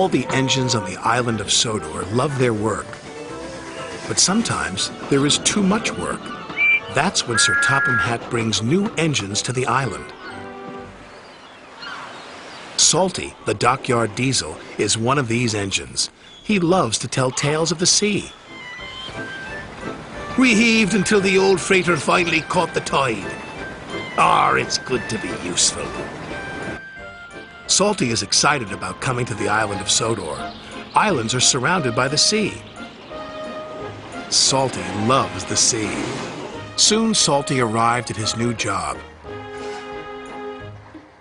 All the engines on the island of Sodor love their work. But sometimes there is too much work. That's when Sir Topham Hatt brings new engines to the island. Salty, the dockyard diesel, is one of these engines. He loves to tell tales of the sea. We heaved until the old freighter finally caught the tide. It's good to be useful. Salty is excited about coming to the island of Sodor. Islands are surrounded by the sea. Salty loves the sea. Soon Salty arrived at his new job.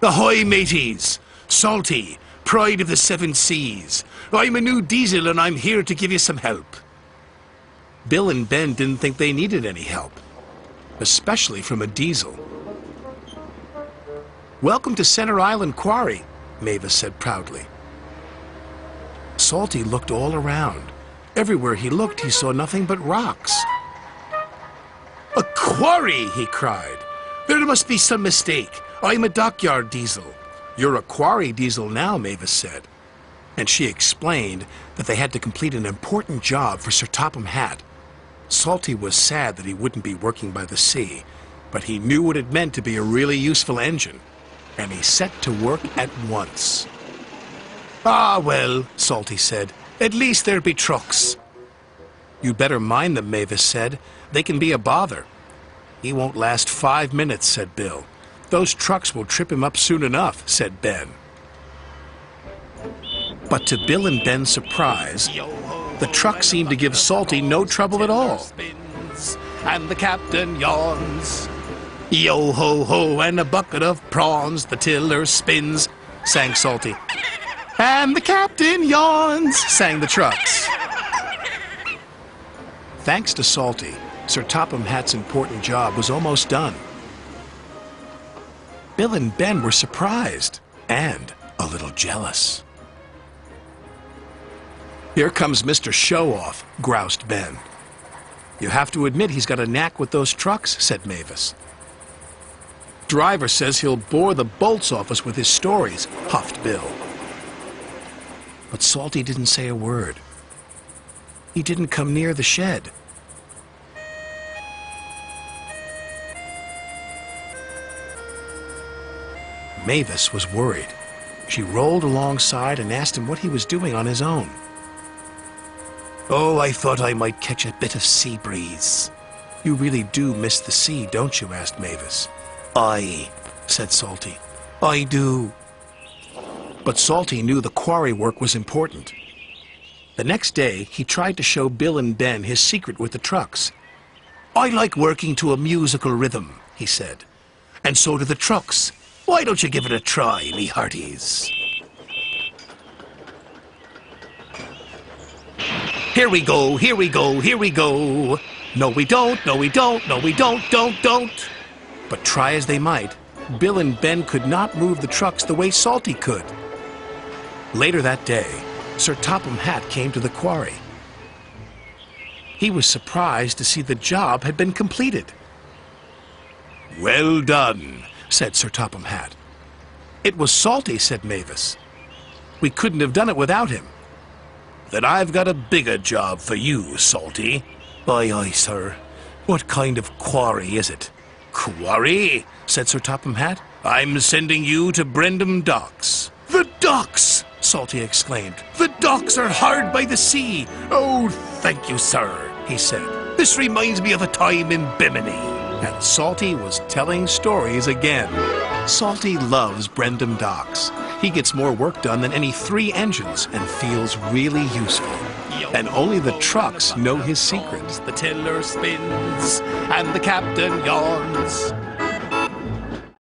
Ahoy, mateys! Salty, pride of the seven seas. I'm a new diesel and I'm here to give you some help. Bill and Ben didn't think they needed any help, especially from a diesel. Welcome to Center Island Quarry, Mavis said proudly. Salty looked all around. Everywhere he looked, he saw nothing but rocks. A quarry, he cried. There must be some mistake. I'm a dockyard diesel. You're a quarry diesel now, Mavis said. And she explained that they had to complete an important job for Sir Topham Hatt. Salty was sad that he wouldn't be working by the sea, but he knew what it meant to be a really useful engine, and he set to work at once. Well, Salty said, at least there'll be trucks. You'd better mind them, Mavis said. They can be a bother. He won't last 5 minutes, said Bill. Those trucks will trip him up soon enough, said Ben. But to Bill and Ben's surprise, the truck seemed to give Salty no trouble at all. And the captain yawns. Yo ho ho, and a bucket of prawns, the tiller spins, sang Salty. And the captain yawns, sang the trucks. Thanks to Salty, Sir Topham Hatt's important job was almost done. Bill and Ben were surprised and a little jealous. Here comes Mr. Show-Off, groused Ben. You have to admit he's got a knack with those trucks, said Mavis. Driver says he'll bore the bolts off us with his stories, huffed Bill. But Salty didn't say a word. He didn't come near the shed. Mavis was worried. She rolled alongside and asked him what he was doing on his own. I thought I might catch a bit of sea breeze. You really do miss the sea, don't you? Asked Mavis. Aye, said Salty. I do. But Salty knew the quarry work was important. The next day, he tried to show Bill and Ben his secret with the trucks. I like working to a musical rhythm, he said. And so do the trucks. Why don't you give it a try, me hearties? Here we go, here we go, here we go. No we don't, no we don't, no we don't. But try as they might, Bill and Ben could not move the trucks the way Salty could. Later that day, Sir Topham Hatt came to the quarry. He was surprised to see the job had been completed. Well done, said Sir Topham Hatt. It was Salty, said Mavis. We couldn't have done it without him. Then I've got a bigger job for you, Salty. Aye, aye, sir. What kind of quarry is it? Quarry? Said Sir Topham Hatt. I'm sending you to Brendam Docks. The docks! Salty exclaimed. The docks are hard by the sea. Oh, thank you, sir, he said. This reminds me of a time in Bimini. And Salty was telling stories again. Salty loves Brendam Docks. He gets more work done than any 3 engines and feels really useful. And only the trucks know his secrets. The tiller spins and the captain yawns.